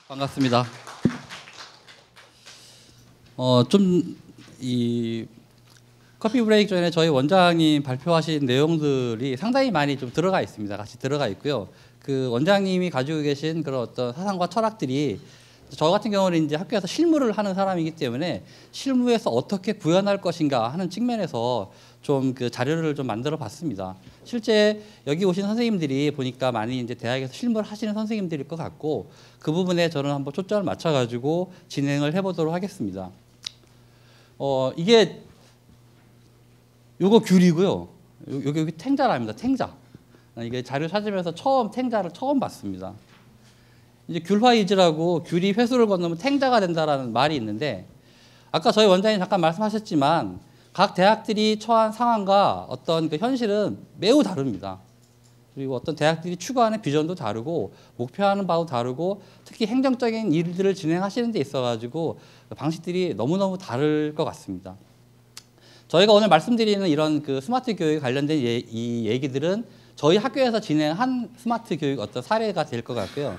반갑습니다. 이 커피 브레이크 전에 저희 원장님 발표하신 내용들이 상당히 많이 좀 들어가 있습니다. 같이 들어가 있고요. 그 원장님이 가지고 계신 그런 어떤 사상과 철학들이 저 같은 경우는 이제 학교에서 실무를 하는 사람이기 때문에 실무에서 어떻게 구현할 것인가 하는 측면에서 좀 그 자료를 좀 만들어 봤습니다. 실제 여기 오신 선생님들이 보니까 많이 이제 대학에서 실무를 하시는 선생님들일 것 같고 그 부분에 저는 한번 초점을 맞춰 가지고 진행을 해 보도록 하겠습니다. 이게 요거 귤이고요. 여기 탱자랍니다. 탱자. 이게 자료 찾으면서 탱자를 처음 봤습니다. 이제 귤화이즈라고 귤이 회수를 건너면 탱자가 된다라는 말이 있는데 아까 저희 원장님 잠깐 말씀하셨지만 각 대학들이 처한 상황과 어떤 그 현실은 매우 다릅니다. 그리고 어떤 대학들이 추구하는 비전도 다르고 목표하는 바도 다르고 특히 행정적인 일들을 진행하시는 데 있어가지고 방식들이 너무너무 다를 것 같습니다. 저희가 오늘 말씀드리는 이런 그 스마트 교육 관련된 이 얘기들은 저희 학교에서 진행한 스마트 교육 어떤 사례가 될 것 같고요.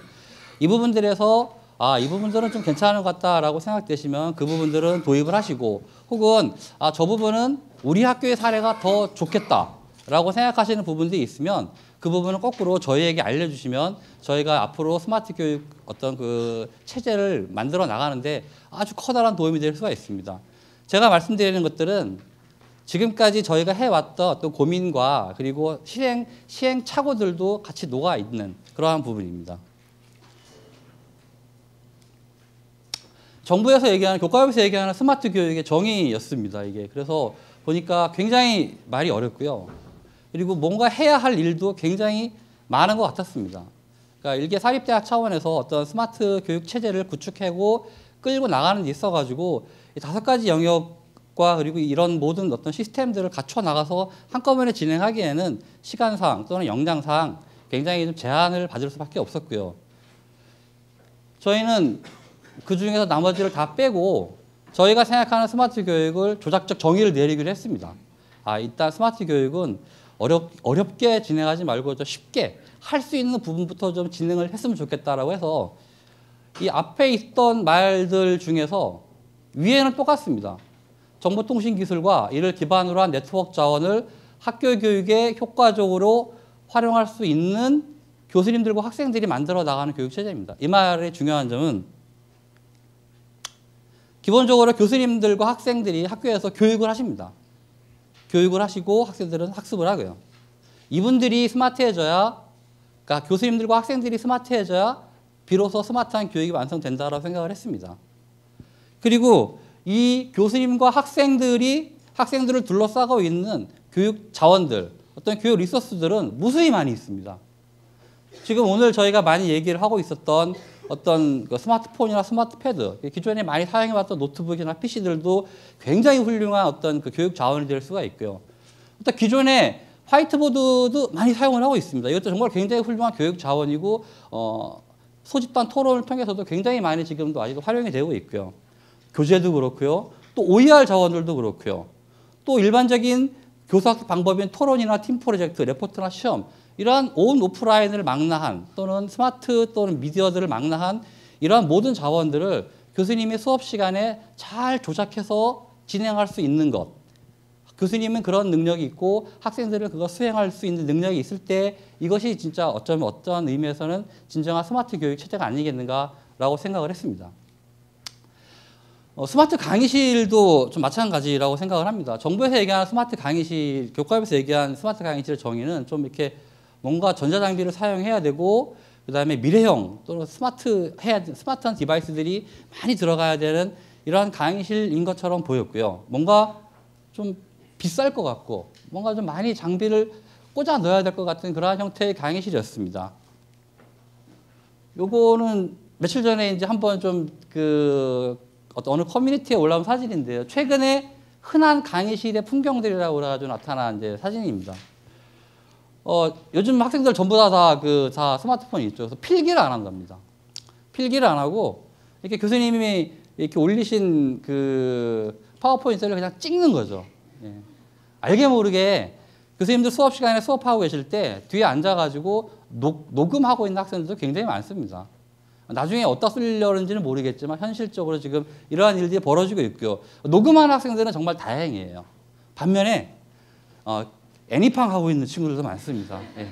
이 부분들에서 이 부분들은 좀 괜찮은 것 같다라고 생각되시면 그 부분들은 도입을 하시고 혹은 저 부분은 우리 학교의 사례가 더 좋겠다라고 생각하시는 부분들이 있으면 그 부분은 거꾸로 저희에게 알려주시면 저희가 앞으로 스마트 교육 어떤 그 체제를 만들어 나가는데 아주 커다란 도움이 될 수가 있습니다. 제가 말씀드리는 것들은 지금까지 저희가 해왔던 어떤 고민과 그리고 시행착오들도 같이 녹아있는 그러한 부분입니다. 정부에서 얘기하는, 교과에서 얘기하는 스마트 교육의 정의였습니다. 이게. 그래서 보니까 굉장히 말이 어렵고요. 그리고 뭔가 해야 할 일도 굉장히 많은 것 같았습니다. 그러니까 일개 사립대학 차원에서 어떤 스마트 교육 체제를 구축하고 끌고 나가는 데 있어가지고 5가지 영역과 그리고 이런 모든 어떤 시스템들을 갖춰 나가서 한꺼번에 진행하기에는 시간상 또는 역량상 굉장히 좀 제한을 받을 수밖에 없었고요. 저희는 그 중에서 나머지를 다 빼고 저희가 생각하는 스마트 교육을 조작적 정의를 내리기로 했습니다. 일단 스마트 교육은 어렵게 진행하지 말고 좀 쉽게 할 수 있는 부분부터 좀 진행을 했으면 좋겠다라고 해서 이 앞에 있던 말들 중에서 위에는 똑같습니다. 정보통신기술과 이를 기반으로 한 네트워크 자원을 학교 교육에 효과적으로 활용할 수 있는 교수님들과 학생들이 만들어 나가는 교육체제입니다. 이 말의 중요한 점은 기본적으로 교수님들과 학생들이 학교에서 교육을 하십니다. 교육을 하시고 학생들은 학습을 하고요. 이분들이 스마트해져야, 그러니까 교수님들과 학생들이 스마트해져야 비로소 스마트한 교육이 완성된다고 생각을 했습니다. 그리고 이 교수님과 학생들을 둘러싸고 있는 교육 자원들, 어떤 교육 리소스들은 무수히 많이 있습니다. 지금 오늘 저희가 많이 얘기를 하고 있었던 어떤 그 스마트폰이나 스마트패드, 기존에 많이 사용해왔던 노트북이나 PC들도 굉장히 훌륭한 어떤 그 교육 자원이 될 수가 있고요. 또 기존에 화이트보드도 많이 사용을 하고 있습니다. 이것도 정말 굉장히 훌륭한 교육 자원이고, 소집단 토론을 통해서도 굉장히 많이 지금도 아직도 활용이 되고 있고요. 교재도 그렇고요. 또 OER 자원들도 그렇고요. 또 일반적인 교수학습 방법인 토론이나 팀 프로젝트, 레포트나 시험, 이러한 온 오프라인을 망라한 또는 스마트 또는 미디어들을 망라한 이러한 모든 자원들을 교수님이 수업 시간에 잘 조작해서 진행할 수 있는 것. 교수님은 그런 능력이 있고 학생들은 그거 수행할 수 있는 능력이 있을 때 이것이 진짜 어쩌면 어떤 의미에서는 진정한 스마트 교육 체제가 아니겠는가라고 생각을 했습니다. 스마트 강의실도 좀 마찬가지라고 생각을 합니다. 정부에서 얘기하는 스마트 강의실, 교과에서 얘기한 스마트 강의실의 정의는 좀 이렇게 뭔가 전자장비를 사용해야 되고 그 다음에 미래형 또는 스마트한 디바이스들이 많이 들어가야 되는 이러한 강의실인 것처럼 보였고요. 뭔가 좀 비쌀 것 같고 뭔가 좀 많이 장비를 꽂아 넣어야 될 것 같은 그러한 형태의 강의실이었습니다. 요거는 며칠 전에 이제 한번 좀 어느 커뮤니티에 올라온 사진인데요. 최근에 흔한 강의실의 풍경들이라고 그래가지고 나타난 이제 사진입니다. 요즘 학생들 전부 다 스마트폰이 있죠. 그래서 필기를 안 한답니다. 필기를 안 하고 이렇게 교수님이 이렇게 올리신 그 파워포인트를 그냥 찍는 거죠. 예. 알게 모르게 교수님들 수업 시간에 수업하고 계실 때 뒤에 앉아가지고 녹음하고 있는 학생들도 굉장히 많습니다. 나중에 어디다 쓰려는지는 모르겠지만 현실적으로 지금 이러한 일들이 벌어지고 있고요. 녹음하는 학생들은 정말 다행이에요. 반면에 애니팡 하고 있는 친구들도 많습니다. 예.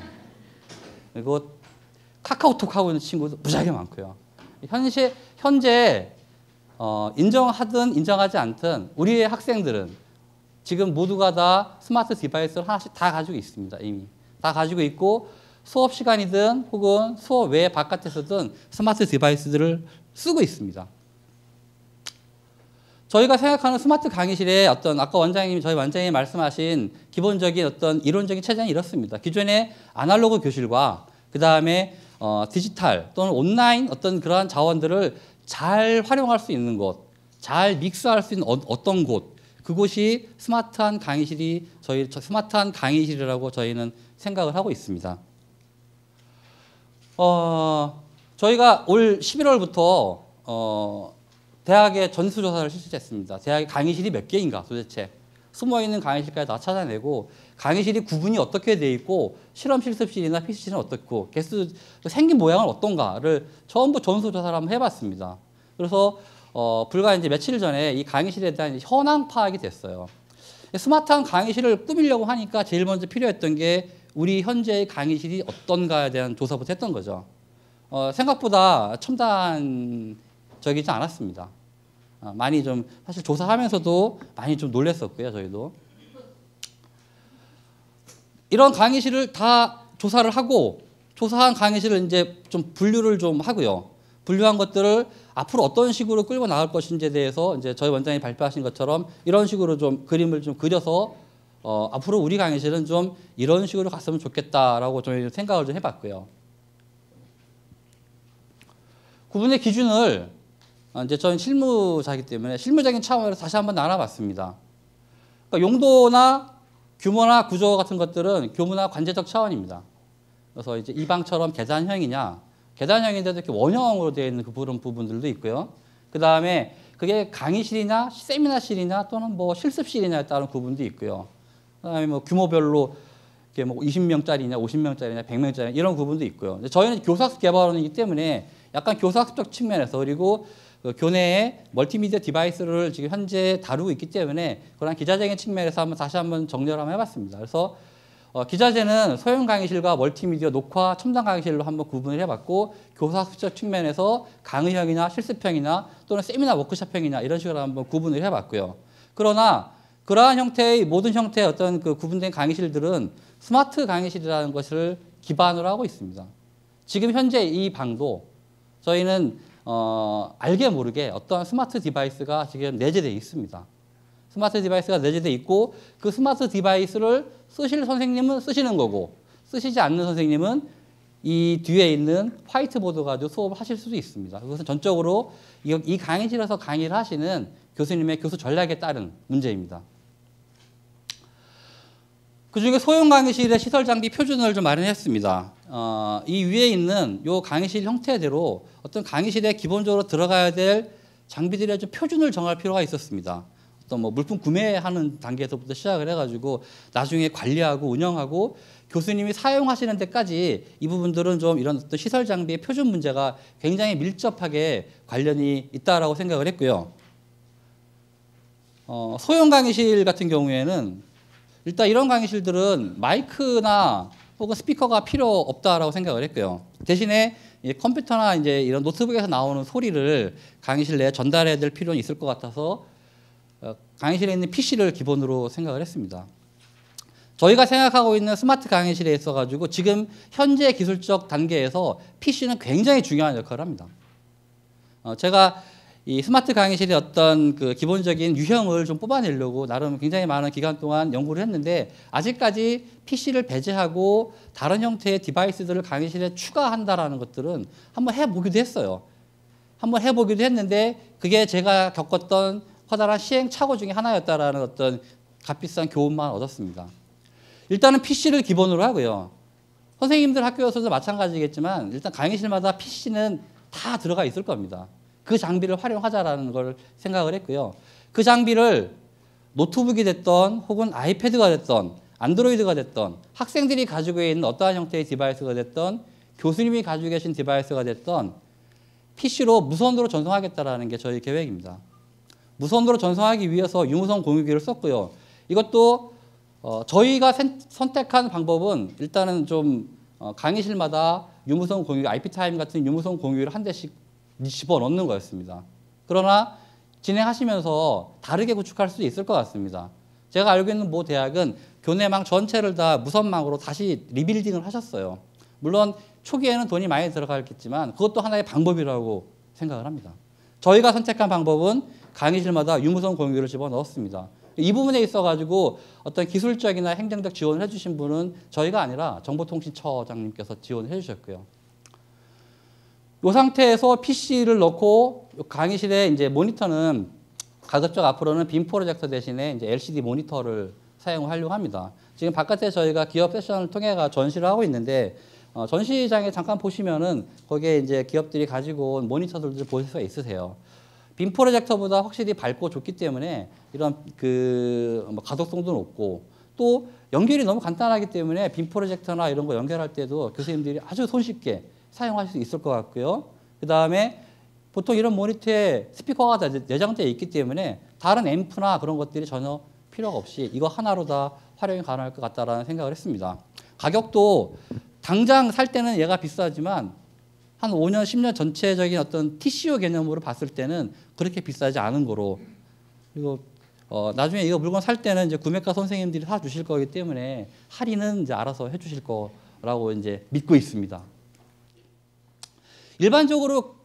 그리고 카카오톡 하고 있는 친구도 무지하게 많고요. 현재 인정하든 인정하지 않든 우리의 학생들은 지금 모두가 다 스마트 디바이스를 하나씩 다 가지고 있습니다. 이미 다 가지고 있고 수업 시간이든 혹은 수업 외 바깥에서든 스마트 디바이스들을 쓰고 있습니다. 저희가 생각하는 스마트 강의실의 어떤 아까 저희 원장님이 말씀하신 기본적인 어떤 이론적인 체제는 이렇습니다. 기존의 아날로그 교실과 그 다음에 디지털 또는 온라인 어떤 그러한 자원들을 잘 활용할 수 있는 곳, 잘 믹스할 수 있는 어떤 곳, 그곳이 스마트한 강의실이라고 저희는 생각을 하고 있습니다. 저희가 올 11월부터 대학의 전수조사를 실시했습니다. 대학의 강의실이 몇 개인가 도대체 숨어있는 강의실까지 다 찾아내고 강의실이 구분이 어떻게 돼 있고 실험 실습실이나 PC실은 어떻고 개수 생긴 모양은 어떤가를 전부 전수조사를 한번 해봤습니다. 그래서 불과 이제 며칠 전에 이 강의실에 대한 현황 파악이 됐어요. 스마트한 강의실을 꾸미려고 하니까 제일 먼저 필요했던 게 우리 현재의 강의실이 어떤가에 대한 조사부터 했던 거죠. 생각보다 첨단적이지 않았습니다. 많이 좀 사실 조사하면서도 많이 좀 놀랐었고요, 저희도. 이런 강의실을 다 조사를 하고 조사한 강의실을 이제 좀 분류를 좀 하고요. 분류한 것들을 앞으로 어떤 식으로 끌고 나갈 것인지에 대해서 이제 저희 원장님이 발표하신 것처럼 이런 식으로 좀 그림을 좀 그려서 앞으로 우리 강의실은 좀 이런 식으로 갔으면 좋겠다라고 저희 생각을 좀 해봤고요. 구분의 기준을 이제 저는 실무자이기 때문에 실무적인 차원에서 다시 한번 나눠봤습니다. 그러니까 용도나 규모나 구조 같은 것들은 교무나 관제적 차원입니다. 그래서 이제 이 방처럼 계단형이냐, 계단형인데도 이렇게 원형으로 되어 있는 그런 부분들도 있고요. 그 다음에 그게 강의실이나 세미나실이나 또는 뭐 실습실이냐에 따른 구분도 있고요. 그 다음에 뭐 규모별로 이렇게 뭐 20명짜리냐, 50명짜리냐, 100명짜리냐 이런 구분도 있고요. 저희는 교사학습 개발원이기 때문에 약간 교사학습적 측면에서 그리고 그 교내에 멀티미디어 디바이스를 지금 현재 다루고 있기 때문에 그런 기자재적인 측면에서 다시 한번 정리를 한번 해봤습니다. 그래서 기자재는 소형 강의실과 멀티미디어 녹화 첨단 강의실로 한번 구분을 해봤고 교사학습적 측면에서 강의형이나 실습형이나 또는 세미나 워크숍형이나 이런 식으로 한번 구분을 해봤고요. 그러나 그러한 형태의 모든 형태의 어떤 그 구분된 강의실들은 스마트 강의실이라는 것을 기반으로 하고 있습니다. 지금 현재 이 방도 저희는 알게 모르게 어떤 스마트 디바이스가 지금 내재되어 있습니다. 스마트 디바이스가 내재되어 있고 그 스마트 디바이스를 쓰실 선생님은 쓰시는 거고 쓰시지 않는 선생님은 이 뒤에 있는 화이트보드 가지고 수업을 하실 수도 있습니다. 그것은 전적으로 이 강의실에서 강의를 하시는 교수님의 교수 전략에 따른 문제입니다. 그중에 소형 강의실의 시설 장비 표준을 좀 마련했습니다. 이 위에 있는 이 강의실 형태대로 어떤 강의실에 기본적으로 들어가야 될 장비들의 좀 표준을 정할 필요가 있었습니다. 어떤 뭐 물품 구매하는 단계에서부터 시작을 해가지고 나중에 관리하고 운영하고 교수님이 사용하시는 데까지 이 부분들은 좀 이런 어떤 시설 장비의 표준 문제가 굉장히 밀접하게 관련이 있다라고 생각을 했고요. 소형 강의실 같은 경우에는 일단 이런 강의실들은 마이크나 혹은 스피커가 필요 없다라고 생각을 했고요. 대신에 컴퓨터나 이제 이런 노트북에서 나오는 소리를 강의실 내에 전달해야 될 필요는 있을 것 같아서 강의실에 있는 PC를 기본으로 생각을 했습니다. 저희가 생각하고 있는 스마트 강의실에 있어가지고 지금 현재 기술적 단계에서 PC는 굉장히 중요한 역할을 합니다. 제가 이 스마트 강의실의 어떤 그 기본적인 유형을 좀 뽑아내려고 나름 굉장히 많은 기간 동안 연구를 했는데 아직까지 PC를 배제하고 다른 형태의 디바이스들을 강의실에 추가한다라는 것들은 한번 해보기도 했어요. 한번 해보기도 했는데 그게 제가 겪었던 커다란 시행착오 중에 하나였다라는 어떤 값비싼 교훈만 얻었습니다. 일단은 PC를 기본으로 하고요. 선생님들 학교에서도 마찬가지겠지만 일단 강의실마다 PC는 다 들어가 있을 겁니다. 그 장비를 활용하자라는 걸 생각을 했고요. 그 장비를 노트북이 됐던 혹은 아이패드가 됐던 안드로이드가 됐던 학생들이 가지고 있는 어떠한 형태의 디바이스가 됐던 교수님이 가지고 계신 디바이스가 됐던 PC로 무선으로 전송하겠다라는 게 저희 계획입니다. 무선으로 전송하기 위해서 유무선 공유기를 썼고요. 이것도 저희가 선택한 방법은 일단은 좀 강의실마다 유무선 공유, IP타임 같은 유무선 공유기를 한 대씩 집어넣는 거였습니다. 그러나 진행하시면서 다르게 구축할 수도 있을 것 같습니다. 제가 알고 있는 모 대학은 교내망 전체를 다 무선망으로 다시 리빌딩을 하셨어요. 물론 초기에는 돈이 많이 들어갔겠지만 그것도 하나의 방법이라고 생각을 합니다. 저희가 선택한 방법은 강의실마다 유무선 공유기를 집어넣었습니다. 이 부분에 있어가지고 어떤 기술적이나 행정적 지원을 해주신 분은 저희가 아니라 정보통신처장님께서 지원을 해주셨고요. 이 상태에서 PC를 넣고 강의실에 이제 모니터는 가급적 앞으로는 빔 프로젝터 대신에 이제 LCD 모니터를 사용하려고 합니다. 지금 바깥에 저희가 기업 세션을 통해 전시를 하고 있는데 전시장에 잠깐 보시면은 거기에 이제 기업들이 가지고 온 모니터들을 보실 수가 있으세요. 빔 프로젝터보다 확실히 밝고 좋기 때문에 이런 가독성도 높고 또 연결이 너무 간단하기 때문에 빔 프로젝터나 이런 거 연결할 때도 교수님들이 아주 손쉽게 사용하실 수 있을 것 같고요. 그 다음에 보통 이런 모니터에 스피커가 다 내장되어 있기 때문에 다른 앰프나 그런 것들이 전혀 필요가 없이 이거 하나로 다 활용이 가능할 것 같다라는 생각을 했습니다. 가격도 당장 살 때는 얘가 비싸지만 한 5년, 10년 전체적인 어떤 TCO 개념으로 봤을 때는 그렇게 비싸지 않은 거로 그리고 나중에 이거 물건 살 때는 이제 구매가 선생님들이 사 주실 거기 때문에 할인은 이제 알아서 해 주실 거라고 이제 믿고 있습니다. 일반적으로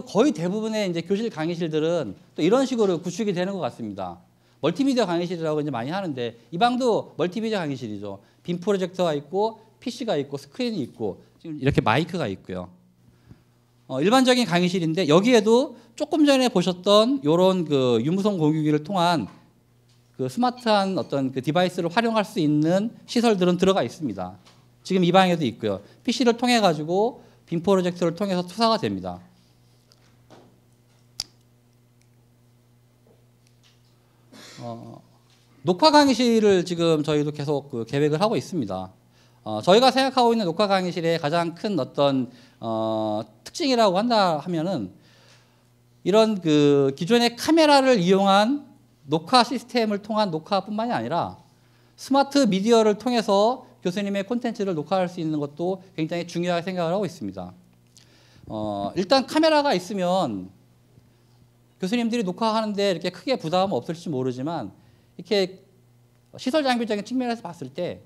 거의 대부분의 이제 교실 강의실들은 또 이런 식으로 구축이 되는 것 같습니다. 멀티미디어 강의실이라고 이제 많이 하는데 이 방도 멀티미디어 강의실이죠. 빔 프로젝터가 있고 PC가 있고 스크린이 있고 지금 이렇게 마이크가 있고요. 일반적인 강의실인데 여기에도 조금 전에 보셨던 이런 그 유무선 공유기를 통한 그 스마트한 어떤 그 디바이스를 활용할 수 있는 시설들은 들어가 있습니다. 지금 이 방에도 있고요. PC를 통해 가지고 빔 프로젝터를 통해서 투사가 됩니다. 녹화 강의실을 지금 저희도 계속 그 계획을 하고 있습니다. 저희가 생각하고 있는 녹화 강의실의 가장 큰 어떤 특징이라고 한다 하면은 이런 그 기존의 카메라를 이용한 녹화 시스템을 통한 녹화뿐만이 아니라 스마트 미디어를 통해서 교수님의 콘텐츠를 녹화할 수 있는 것도 굉장히 중요하게 생각을 하고 있습니다. 일단 카메라가 있으면 교수님들이 녹화하는데 이렇게 크게 부담은 없을지 모르지만 이렇게 시설 장비적인 측면에서 봤을 때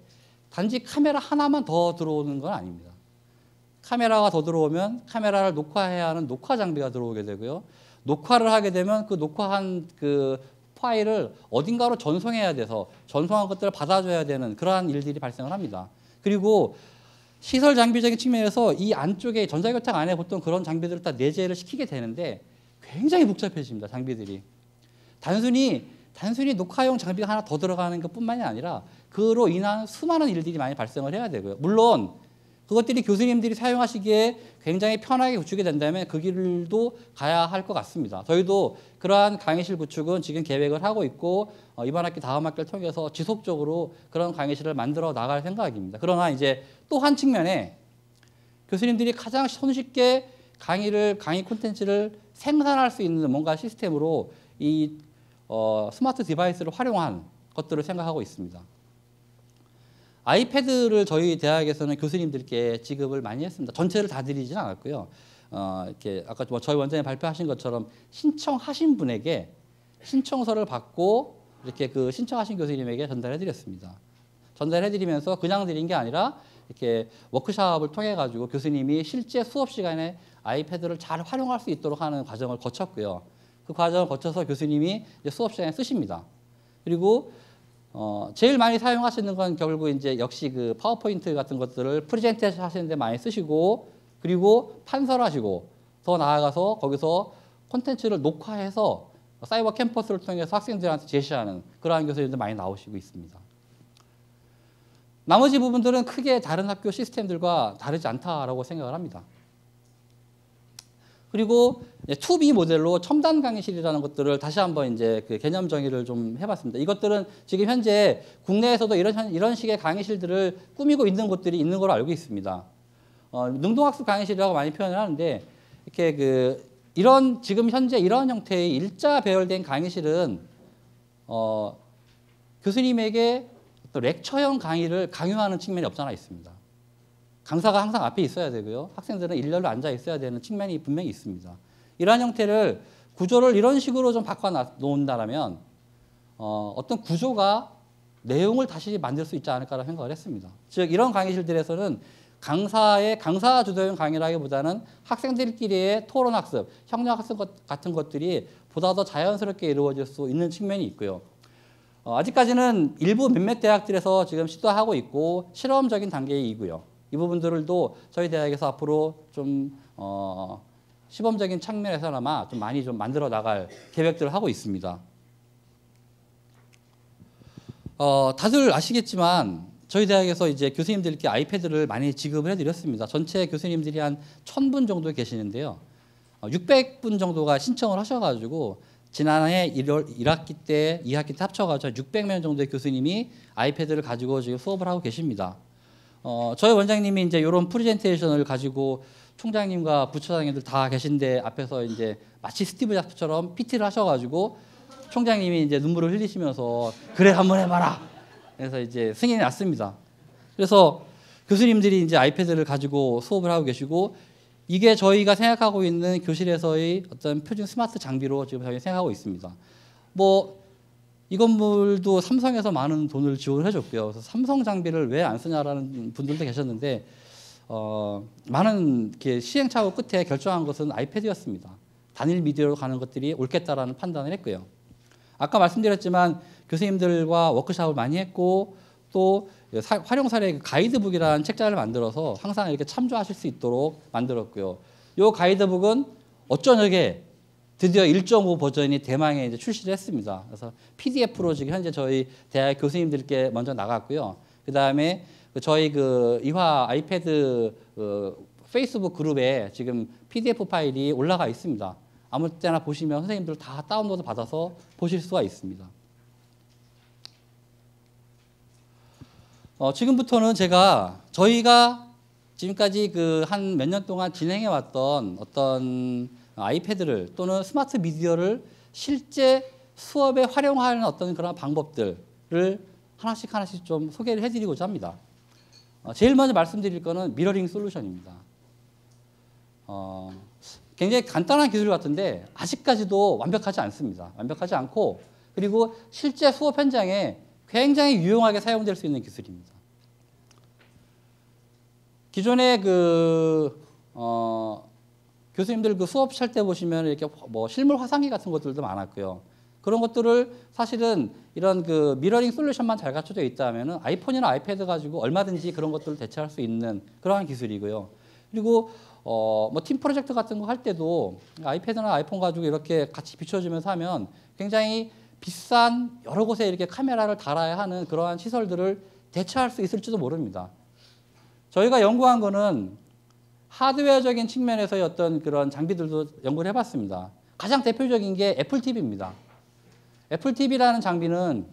단지 카메라 하나만 더 들어오는 건 아닙니다. 카메라가 더 들어오면 카메라를 녹화해야 하는 녹화 장비가 들어오게 되고요. 녹화를 하게 되면 그 녹화한 그 파일을 어딘가로 전송해야 돼서 전송한 것들을 받아줘야 되는 그러한 일들이 발생을 합니다. 그리고 시설 장비적인 측면에서 이 안쪽에 전자교탁 안에 보통 그런 장비들을 다 내재를 시키게 되는데 굉장히 복잡해집니다. 장비들이. 단순히 녹화용 장비가 하나 더 들어가는 것뿐만이 아니라 그로 인한 수많은 일들이 많이 발생을 해야 되고요. 물론 그것들이 교수님들이 사용하시기에 굉장히 편하게 구축이 된다면 그 길도 가야 할 것 같습니다. 저희도 그러한 강의실 구축은 지금 계획을 하고 있고 이번 학기 다음 학기를 통해서 지속적으로 그런 강의실을 만들어 나갈 생각입니다. 그러나 이제 또 한 측면에 교수님들이 가장 손쉽게 강의 콘텐츠를 생산할 수 있는 뭔가 시스템으로 이 스마트 디바이스를 활용한 것들을 생각하고 있습니다. 아이패드를 저희 대학에서는 교수님들께 지급을 많이 했습니다. 전체를 다 드리지는 않았고요. 이렇게 아까 저희 원장님 발표하신 것처럼 신청하신 분에게 신청서를 받고 이렇게 그 신청하신 교수님에게 전달해드렸습니다. 전달해드리면서 그냥 드린 게 아니라 이렇게 워크숍을 통해 가지고 교수님이 실제 수업 시간에 아이패드를 잘 활용할 수 있도록 하는 과정을 거쳤고요. 그 과정을 거쳐서 교수님이 이제 수업 시간에 쓰십니다. 그리고 제일 많이 사용하시는 건 결국 이제 역시 그 파워포인트 같은 것들을 프레젠테이션 하시는데 많이 쓰시고 그리고 판설하시고 더 나아가서 거기서 콘텐츠를 녹화해서 사이버 캠퍼스를 통해서 학생들한테 제시하는 그러한 교수님들 많이 나오시고 있습니다. 나머지 부분들은 크게 다른 학교 시스템들과 다르지 않다라고 생각을 합니다. 그리고 2B 모델로 첨단 강의실이라는 것들을 다시 한번 이제 그 개념 정의를 좀 해봤습니다. 이것들은 지금 현재 국내에서도 이런 식의 강의실들을 꾸미고 있는 곳들이 있는 걸로 알고 있습니다. 능동학습 강의실이라고 많이 표현을 하는데 이렇게 이런 지금 현재 이런 형태의 일자 배열된 강의실은 교수님에게 또 렉처형 강의를 강요하는 측면이 없잖아 있습니다. 강사가 항상 앞에 있어야 되고요. 학생들은 일렬로 앉아 있어야 되는 측면이 분명히 있습니다. 이러한 형태를 구조를 이런 식으로 좀 바꿔 놓는다면 어떤 구조가 내용을 다시 만들 수 있지 않을까라는 생각을 했습니다. 즉 이런 강의실들에서는 강사 주도형 강의라기보다는 학생들끼리의 토론 학습, 협력 학습 같은 것들이 보다 더 자연스럽게 이루어질 수 있는 측면이 있고요. 아직까지는 일부 몇몇 대학들에서 지금 시도하고 있고 실험적인 단계이고요. 이 부분들도 저희 대학에서 앞으로 좀 시범적인 측면에서나마 좀 많이 좀 만들어 나갈 계획들을 하고 있습니다. 다들 아시겠지만 저희 대학에서 이제 교수님들께 아이패드를 많이 지급을 해드렸습니다. 전체 교수님들이 한 1000분 정도 계시는데요. 600분 정도가 신청을 하셔가지고 지난해 1학기 때, 2학기 때 합쳐가지고 600명 정도의 교수님이 아이패드를 가지고 지금 수업을 하고 계십니다. 저희 원장님이 이제 이런 프레젠테이션을 가지고 총장님과 부처장님들 다 계신데 앞에서 이제 마치 스티브 잡스처럼 PT를 하셔가지고 총장님이 이제 눈물을 흘리시면서 그래 한번 해봐라. 그래서 이제 승인이 났습니다. 그래서 교수님들이 이제 아이패드를 가지고 수업을 하고 계시고 이게 저희가 생각하고 있는 교실에서의 어떤 표준 스마트 장비로 지금 저희 생각하고 있습니다. 뭐 이 건물도 삼성에서 많은 돈을 지원을 해줬고요. 그래서 삼성 장비를 왜 안 쓰냐라는 분들도 계셨는데 많은 이렇게 시행착오 끝에 결정한 것은 아이패드였습니다. 단일 미디어로 가는 것들이 옳겠다라는 판단을 했고요. 아까 말씀드렸지만 교수님들과 워크숍을 많이 했고 또 활용 사례 가이드북이라는 책자를 만들어서 항상 이렇게 참조하실 수 있도록 만들었고요. 이 가이드북은 어쩌냐게 드디어 1.5 버전이 대망에 이제 출시를 했습니다. 그래서 PDF로 지금 현재 저희 대학 교수님들께 먼저 나갔고요. 그 다음에 저희 이화 아이패드 페이스북 그룹에 지금 PDF 파일이 올라가 있습니다. 아무 때나 보시면 선생님들 다 다운로드 받아서 보실 수가 있습니다. 지금부터는 저희가 지금까지 한 몇 년 동안 진행해 왔던 어떤 아이패드를 또는 스마트 미디어를 실제 수업에 활용하는 어떤 그런 방법들을 하나씩 좀 소개를 해드리고자 합니다. 제일 먼저 말씀드릴 거는 미러링 솔루션입니다. 굉장히 간단한 기술 같은데 아직까지도 완벽하지 않습니다. 완벽하지 않고 그리고 실제 수업 현장에 굉장히 유용하게 사용될 수 있는 기술입니다. 기존에 교수님들 수업 할 때 보시면 이렇게 뭐 실물 화상기 같은 것들도 많았고요. 그런 것들을 사실은 이런 미러링 솔루션만 잘 갖춰져 있다면 아이폰이나 아이패드 가지고 얼마든지 그런 것들을 대체할 수 있는 그러한 기술이고요. 그리고 뭐 팀 프로젝트 같은 거 할 때도 아이패드나 아이폰 가지고 이렇게 같이 비춰주면서 하면 굉장히 비싼 여러 곳에 이렇게 카메라를 달아야 하는 그러한 시설들을 대체할 수 있을지도 모릅니다. 저희가 연구한 거는 하드웨어적인 측면에서의 어떤 그런 장비들도 연구를 해봤습니다. 가장 대표적인 게 애플 TV입니다. 애플 TV라는 장비는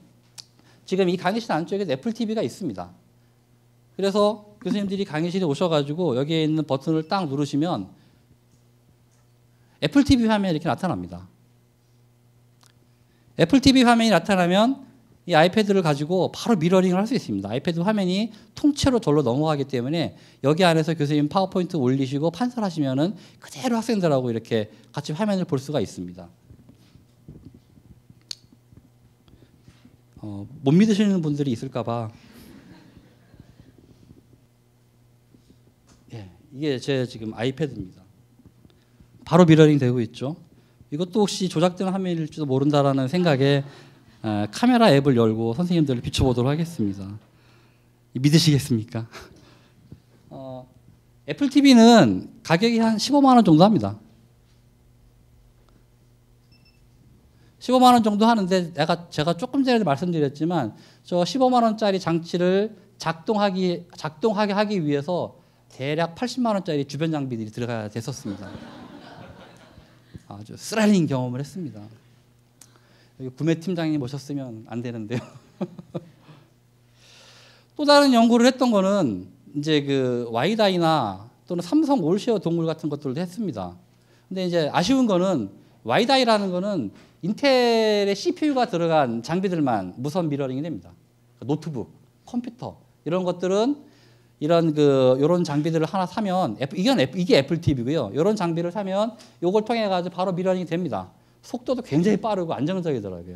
지금 이 강의실 안쪽에 애플 TV가 있습니다. 그래서 교수님들이 강의실에 오셔가지고 여기에 있는 버튼을 딱 누르시면 애플 TV 화면이 이렇게 나타납니다. 애플 TV 화면이 나타나면 이 아이패드를 가지고 바로 미러링을 할 수 있습니다. 아이패드 화면이 통째로 절로 넘어가기 때문에 여기 안에서 교수님 파워포인트 올리시고 판서하시면은 그대로 학생들하고 이렇게 같이 화면을 볼 수가 있습니다. 못 믿으시는 분들이 있을까 봐. 예, 이게 제 지금 아이패드입니다. 바로 미러링 되고 있죠. 이것도 혹시 조작된 화면일지도 모른다라는 생각에 카메라 앱을 열고 선생님들을 비춰보도록 하겠습니다. 믿으시겠습니까? 애플 TV는 가격이 한 15만 원 정도 합니다. 15만 원 정도 하는데 제가 조금 전에 말씀드렸지만 저 15만 원짜리 장치를 작동하게 하기 위해서 대략 80만 원짜리 주변 장비들이 들어가야 됐었습니다. 아주 쓰라린 경험을 했습니다. 여기 구매팀장님 오셨으면 안 되는데요. 또 다른 연구를 했던 거는 이제 와이다이나 또는 삼성 올쉐어 동물 같은 것들도 했습니다. 근데 이제 아쉬운 거는 와이다이라는 거는 인텔의 CPU가 들어간 장비들만 무선 미러링이 됩니다. 노트북, 컴퓨터 이런 것들은 이런 장비들을 하나 사면 이게 애플 TV고요. 이런 장비를 사면 이걸 통해 가지고 바로 미러링이 됩니다. 속도도 굉장히 빠르고 안정적이더라고요.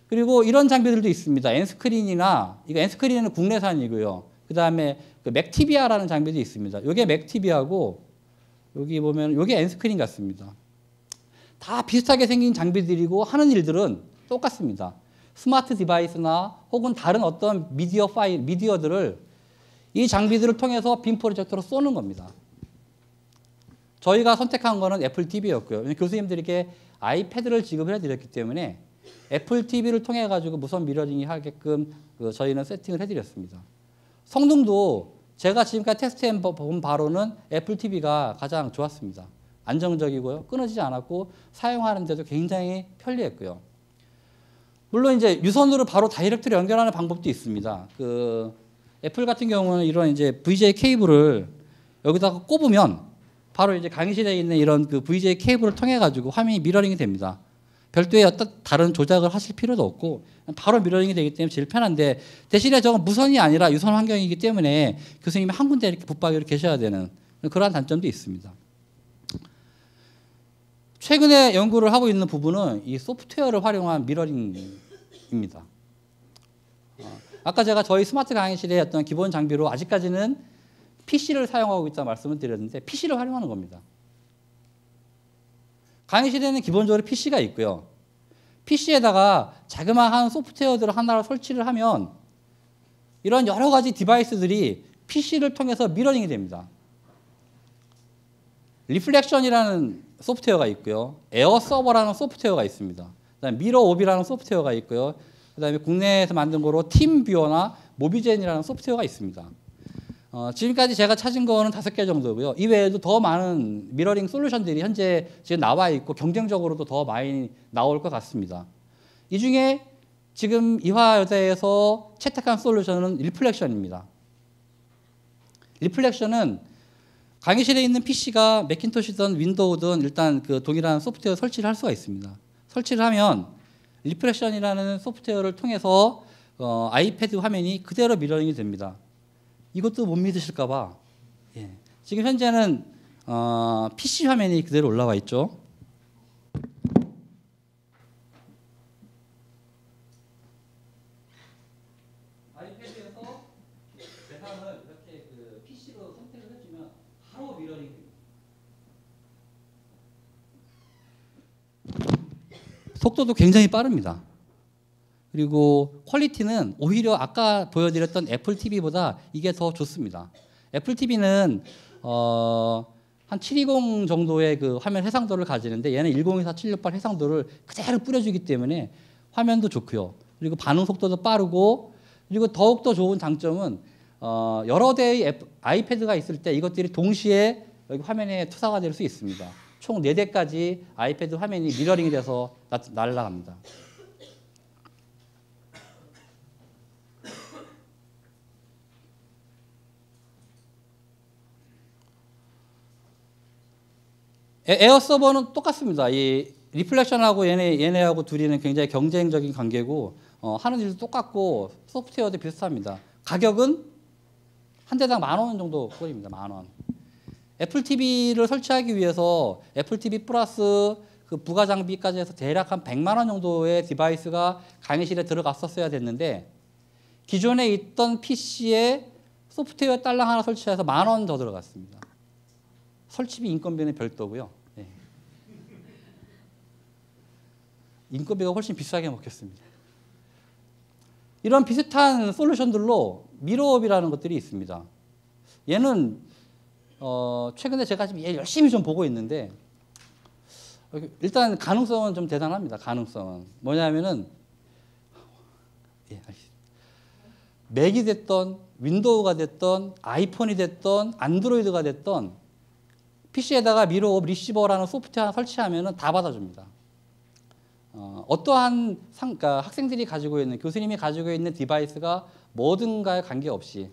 그리고 이런 장비들도 있습니다. 엔스크린이나 이거 엔스크린은 국내산이고요. 그다음에 그 맥티비아라는 장비도 있습니다. 이게 맥티비아고 여기 보면 이게 엔스크린 같습니다. 다 비슷하게 생긴 장비들이고 하는 일들은 똑같습니다. 스마트 디바이스나 혹은 다른 어떤 미디어들을 이 장비들을 통해서 빔 프로젝터로 쏘는 겁니다. 저희가 선택한 거는 애플 TV였고요. 교수님들에게 아이패드를 지급을 해드렸기 때문에 애플 TV를 통해 가지고 무선 미러링이 하게끔 저희는 세팅을 해드렸습니다. 성능도 제가 지금까지 테스트해 본 바로는 애플 TV가 가장 좋았습니다. 안정적이고요. 끊어지지 않았고 사용하는 데도 굉장히 편리했고요. 물론 이제 유선으로 바로 다이렉트로 연결하는 방법도 있습니다. 애플 같은 경우는 이런 이제 VJ 케이블을 여기다가 꼽으면 바로 이제 강의실에 있는 이런 VJ 케이블을 통해 가지고 화면이 미러링이 됩니다. 별도의 어떤 다른 조작을 하실 필요도 없고 바로 미러링이 되기 때문에 제일 편한데 대신에 저건 무선이 아니라 유선 환경이기 때문에 교수님이 한 군데 이렇게 붙박이로 계셔야 되는 그러한 단점도 있습니다. 최근에 연구를 하고 있는 부분은 이 소프트웨어를 활용한 미러링입니다. 아까 제가 저희 스마트 강의실의 어떤 기본 장비로 아직까지는 PC를 사용하고 있다는 말씀을 드렸는데 PC를 활용하는 겁니다. 강의실에는 기본적으로 PC가 있고요. PC에다가 자그마한 소프트웨어들을 하나를 설치를 하면 이런 여러 가지 디바이스들이 PC를 통해서 미러링이 됩니다. 리플렉션이라는 소프트웨어가 있고요. 에어 서버라는 소프트웨어가 있습니다. 그다음에 미러옵이라는 소프트웨어가 있고요. 그다음에 국내에서 만든 거로 팀뷰어나 모비젠이라는 소프트웨어가 있습니다. 지금까지 제가 찾은 거는 5개 정도고요. 이외에도 더 많은 미러링 솔루션들이 현재 지금 나와 있고 경쟁적으로도 더 많이 나올 것 같습니다. 이 중에 지금 이화여대에서 채택한 솔루션은 리플렉션입니다. 리플렉션은 강의실에 있는 PC가 매킨토시든 윈도우든 일단 동일한 소프트웨어 설치를 할 수가 있습니다. 설치를 하면 리플렉션이라는 소프트웨어를 통해서 아이패드 화면이 그대로 미러링이 됩니다. 이것도 못 믿으실까 봐. 예. 지금 현재는 PC 화면이 그대로 올라와 있죠. 아이패드에서 대상을 이렇게 PC로 선택을 해주면 바로 미러링이 됩니다. 속도도 굉장히 빠릅니다. 그리고 퀄리티는 오히려 아까 보여드렸던 애플 TV보다 이게 더 좋습니다. 애플 TV는 한 720 정도의 화면 해상도를 가지는데 얘는 1024, 768 해상도를 그대로 뿌려주기 때문에 화면도 좋고요. 그리고 반응 속도도 빠르고 그리고 더욱더 좋은 장점은 여러 대의 아이패드가 있을 때 이것들이 동시에 여기 화면에 투사가 될 수 있습니다. 총 4대까지 아이패드 화면이 미러링이 돼서 날아갑니다. 에어 서버는 똑같습니다. 이 리플렉션하고 얘네하고 둘이는 굉장히 경쟁적인 관계고 하는 일도 똑같고 소프트웨어도 비슷합니다. 가격은 한 대당 10,000원 정도 꼴입니다. 10,000원. 애플 TV를 설치하기 위해서 애플 TV 플러스 부가 장비까지 해서 대략 한 100만 원 정도의 디바이스가 강의실에 들어갔었어야 됐는데 기존에 있던 PC에 소프트웨어 딸랑 하나 설치해서 10,000원 더 들어갔습니다. 설치비 인건비는 별도고요. 네. 인건비가 훨씬 비싸게 먹혔습니다. 이런 비슷한 솔루션들로 미러업이라는 것들이 있습니다. 얘는 최근에 제가 지금 열심히 좀 보고 있는데 일단 가능성은 좀 대단합니다. 가능성은 뭐냐면은 맥이 됐던 윈도우가 됐던 아이폰이 됐던 안드로이드가 됐던 PC에다가 미러업 리시버라는 소프트웨어 하나 설치하면 다 받아줍니다. 어떠한 그러니까 학생들이 가지고 있는 교수님이 가지고 있는 디바이스가 뭐든가에 관계없이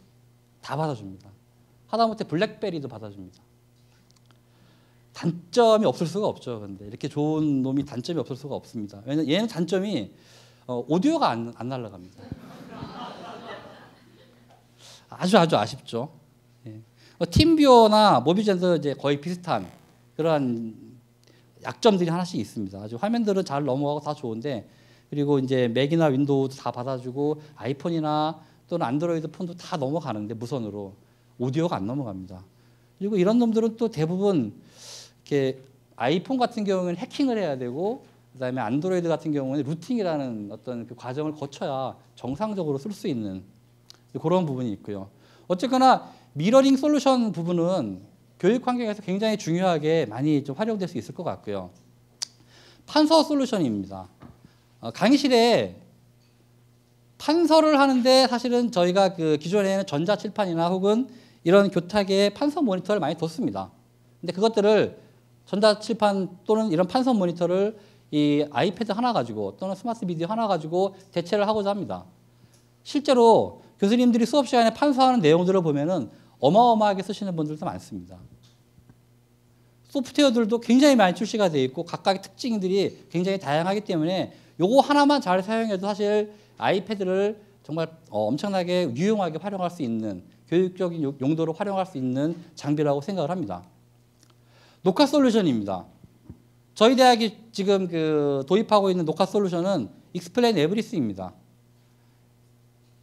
다 받아줍니다. 하다못해 블랙베리도 받아줍니다. 단점이 없을 수가 없죠. 근데 이렇게 좋은 놈이 단점이 없을 수가 없습니다. 왜냐면 얘는 단점이 오디오가 안 날아갑니다. 아주 아쉽죠. 예. 팀뷰어나 모비젠도 이제 거의 비슷한 그러한 약점들이 하나씩 있습니다. 아주 화면들은 잘 넘어가고 다 좋은데, 그리고 이제 맥이나 윈도우도 다 받아주고 아이폰이나 또는 안드로이드 폰도 다 넘어가는데 무선으로 오디오가 안 넘어갑니다. 그리고 이런 놈들은 또 대부분 이렇게 아이폰 같은 경우는 해킹을 해야 되고, 그다음에 안드로이드 같은 경우는 루팅이라는 어떤 그 과정을 거쳐야 정상적으로 쓸 수 있는 그런 부분이 있고요. 어쨌거나 미러링 솔루션 부분은 교육 환경에서 굉장히 중요하게 많이 좀 활용될 수 있을 것 같고요. 판서 솔루션입니다. 강의실에 판서를 하는데 사실은 저희가 그 기존에는 전자칠판이나 혹은 이런 교탁에 판서 모니터를 많이 뒀습니다. 근데 그것들을 전자칠판 또는 이런 판서 모니터를 이 아이패드 하나 가지고 또는 스마트 미디어 하나 가지고 대체를 하고자 합니다. 실제로 교수님들이 수업 시간에 판서하는 내용들을 보면은 어마어마하게 쓰시는 분들도 많습니다. 소프트웨어들도 굉장히 많이 출시가 되어 있고 각각의 특징들이 굉장히 다양하기 때문에 요거 하나만 잘 사용해도 사실 아이패드를 정말 엄청나게 유용하게 활용할 수 있는, 교육적인 용도로 활용할 수 있는 장비라고 생각을 합니다. 녹화 솔루션입니다. 저희 대학이 지금 그 도입하고 있는 녹화 솔루션은 익스플레인 에브리스입니다.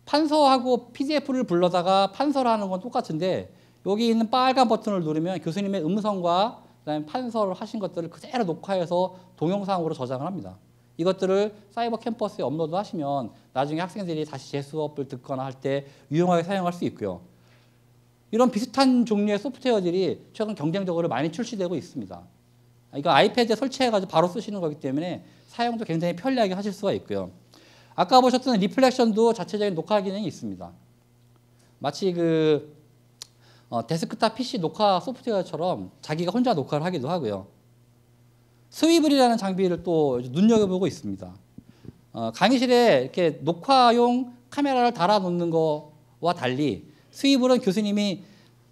판서하고 PDF를 불러다가 판서를 하는 건 똑같은데, 여기 있는 빨간 버튼을 누르면 교수님의 음성과 그다음에 판서를 하신 것들을 그대로 녹화해서 동영상으로 저장을 합니다. 이것들을 사이버 캠퍼스에 업로드 하시면 나중에 학생들이 다시 제 수업을 듣거나 할 때 유용하게 사용할 수 있고요. 이런 비슷한 종류의 소프트웨어들이 최근 경쟁적으로 많이 출시되고 있습니다. 이거 아이패드에 설치해가지고 바로 쓰시는 거기 때문에 사용도 굉장히 편리하게 하실 수가 있고요. 아까 보셨던 리플렉션도 자체적인 녹화 기능이 있습니다. 마치 그 데스크탑 PC 녹화 소프트웨어처럼 자기가 혼자 녹화를 하기도 하고요. 스위블이라는 장비를 또 눈여겨보고 있습니다. 강의실에 이렇게 녹화용 카메라를 달아놓는 거와 달리 스위블은 교수님이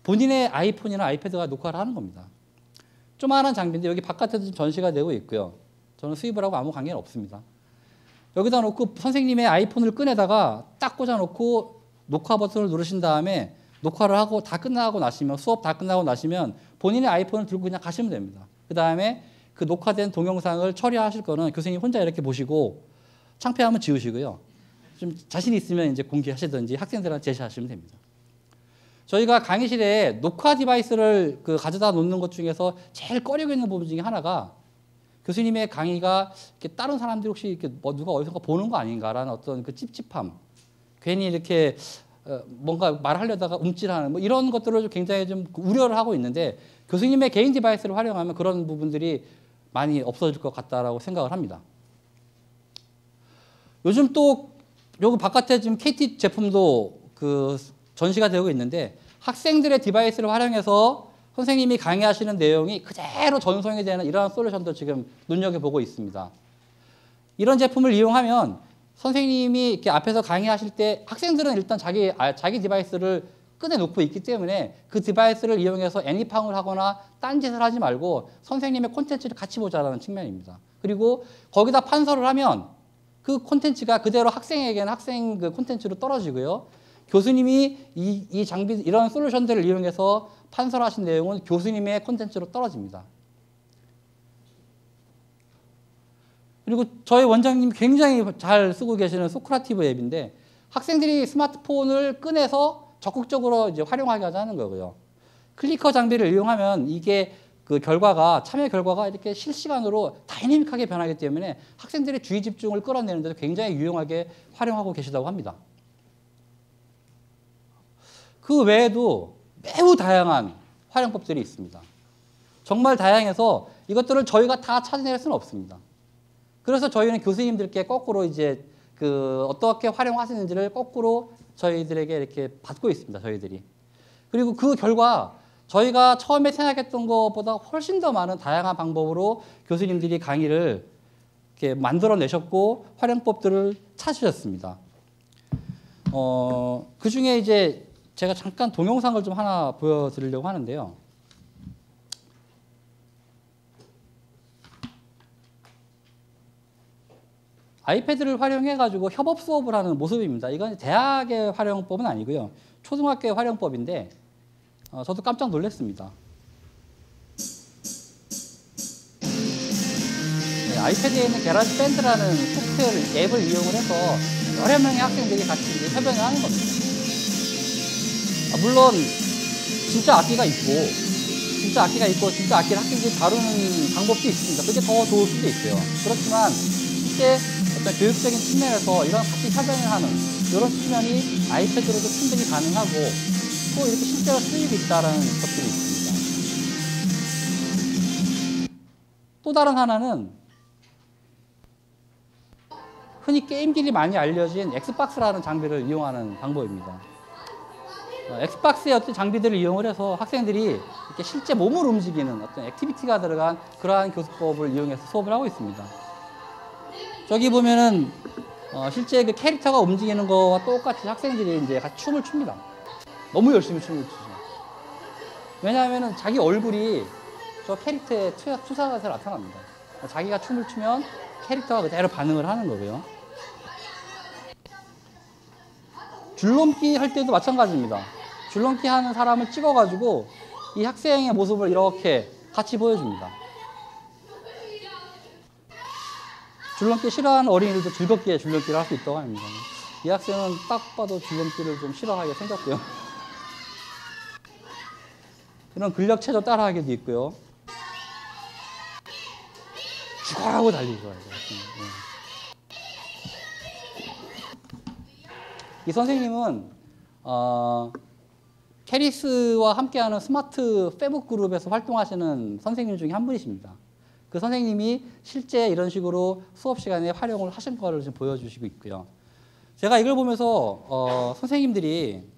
본인의 아이폰이나 아이패드가 녹화를 하는 겁니다. 조그마한 장비인데 여기 바깥에도 전시가 되고 있고요. 저는 스위블하고 아무 관계는 없습니다. 여기다 놓고 선생님의 아이폰을 꺼내다가 딱 꽂아놓고 녹화 버튼을 누르신 다음에 녹화를 하고 다 끝나고 나시면, 수업 다 끝나고 나시면 본인의 아이폰을 들고 그냥 가시면 됩니다. 그 다음에 그 녹화된 동영상을 처리하실 거는 교수님 혼자 이렇게 보시고 창피하면 지우시고요. 좀 자신 있으면 이제 공개하시든지 학생들한테 제시하시면 됩니다. 저희가 강의실에 녹화 디바이스를 그 가져다 놓는 것 중에서 제일 꺼리고 있는 부분 중에 하나가 교수님의 강의가 이렇게 다른 사람들이 혹시 이렇게 뭐 누가 어디선가 보는 거 아닌가라는 어떤 그 찝찝함, 괜히 이렇게 뭔가 말하려다가 움찔하는 뭐 이런 것들을 굉장히 좀 우려를 하고 있는데, 교수님의 개인 디바이스를 활용하면 그런 부분들이 많이 없어질 것 같다라고 생각을 합니다. 요즘 또 여기 바깥에 지금 KT 제품도 그 전시가 되고 있는데, 학생들의 디바이스를 활용해서 선생님이 강의하시는 내용이 그대로 전송이 되는 이러한 솔루션도 지금 눈여겨보고 있습니다. 이런 제품을 이용하면 선생님이 이렇게 앞에서 강의하실 때 학생들은 일단 자기 디바이스를 꺼내놓고 있기 때문에 그 디바이스를 이용해서 애니팡을 하거나 딴짓을 하지 말고 선생님의 콘텐츠를 같이 보자라는 측면입니다. 그리고 거기다 판서를 하면 그 콘텐츠가 그대로 학생에게는 학생 그 콘텐츠로 떨어지고요. 교수님이 이 장비, 이런 솔루션들을 이용해서 판서를 하신 내용은 교수님의 콘텐츠로 떨어집니다. 그리고 저희 원장님 굉장히 잘 쓰고 계시는 소크라티브 앱인데, 학생들이 스마트폰을 꺼내서 적극적으로 이제 활용하게 하자는 거고요. 클리커 장비를 이용하면 이게 그 결과가, 참여 결과가 이렇게 실시간으로 다이내믹하게 변하기 때문에 학생들의 주의 집중을 끌어내는 데도 굉장히 유용하게 활용하고 계시다고 합니다. 그 외에도 매우 다양한 활용법들이 있습니다. 정말 다양해서 이것들을 저희가 다 찾아낼 수는 없습니다. 그래서 저희는 교수님들께 거꾸로 이제 그 어떻게 활용하시는지를 거꾸로 저희들에게 이렇게 받고 있습니다. 저희들이. 그리고 그 결과 저희가 처음에 생각했던 것보다 훨씬 더 많은 다양한 방법으로 교수님들이 강의를 이렇게 만들어내셨고 활용법들을 찾으셨습니다. 그 중에 이제 제가 잠깐 동영상을 좀 하나 보여드리려고 하는데요. 아이패드를 활용해가지고 협업 수업을 하는 모습입니다. 이건 대학의 활용법은 아니고요. 초등학교의 활용법인데 저도 깜짝 놀랐습니다. 네, 아이패드에 있는 게라지 밴드라는 소프트웨어 앱을 이용을 해서 여러 명의 학생들이 같이 이제 협연을 하는 겁니다. 물론 진짜 악기가 있고 진짜 악기를 학생들이 다루는 방법도 있습니다. 그게 더 좋을 수도 있고요. 그렇지만 실제 어떤 교육적인 측면에서 이런 같이 협연을 하는 이런 측면이 아이패드로도 충분히 가능하고 또 이렇게 실제로 쓰이고 있다는 것들이 있습니다. 또 다른 하나는 흔히 게임기리 많이 알려진 엑스박스라는 장비를 이용하는 방법입니다. 엑스박스의 어떤 장비들을 이용을 해서 학생들이 이렇게 실제 몸을 움직이는 어떤 액티비티가 들어간 그러한 교수법을 이용해서 수업을 하고 있습니다. 저기 보면은 실제 그 캐릭터가 움직이는 거와 똑같이 학생들이 이제 같이 춤을 춥니다. 너무 열심히 춤을 추죠. 왜냐하면은 자기 얼굴이 저 캐릭터의 투사가 나타납니다. 자기가 춤을 추면 캐릭터가 그대로 반응을 하는 거고요. 줄넘기 할 때도 마찬가지입니다. 줄넘기 하는 사람을 찍어가지고 이 학생의 모습을 이렇게 같이 보여줍니다. 줄넘기 싫어하는 어린이들도 즐겁게 줄넘기를 할 수 있다고 합니다. 이 학생은 딱 봐도 줄넘기를 좀 싫어하게 생겼고요. 이런 근력 체조 따라하기도 있고요. 죽어라고 달리죠. 이 선생님은 캐리스와 함께하는 스마트 페북 그룹에서 활동하시는 선생님 중에 한 분이십니다. 그 선생님이 실제 이런 식으로 수업 시간에 활용을 하신 거를 지금 보여주시고 있고요. 제가 이걸 보면서 선생님들이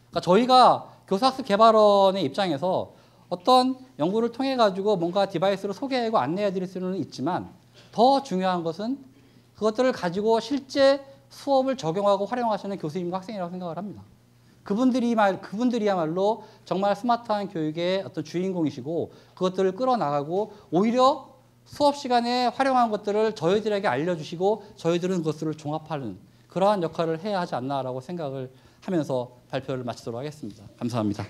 그러니까 저희가 교사학습 개발원의 입장에서 어떤 연구를 통해 가지고 뭔가 디바이스를 소개하고 안내해 드릴 수는 있지만 더 중요한 것은 그것들을 가지고 실제 수업을 적용하고 활용하시는 교수님과 학생이라고 생각을 합니다. 그분들이야말로 정말 스마트한 교육의 어떤 주인공이시고 그것들을 끌어나가고 오히려 수업 시간에 활용한 것들을 저희들에게 알려주시고 저희들은 그것들을 종합하는 그러한 역할을 해야 하지 않나라고 생각을 하면서 발표를 마치도록 하겠습니다. 감사합니다.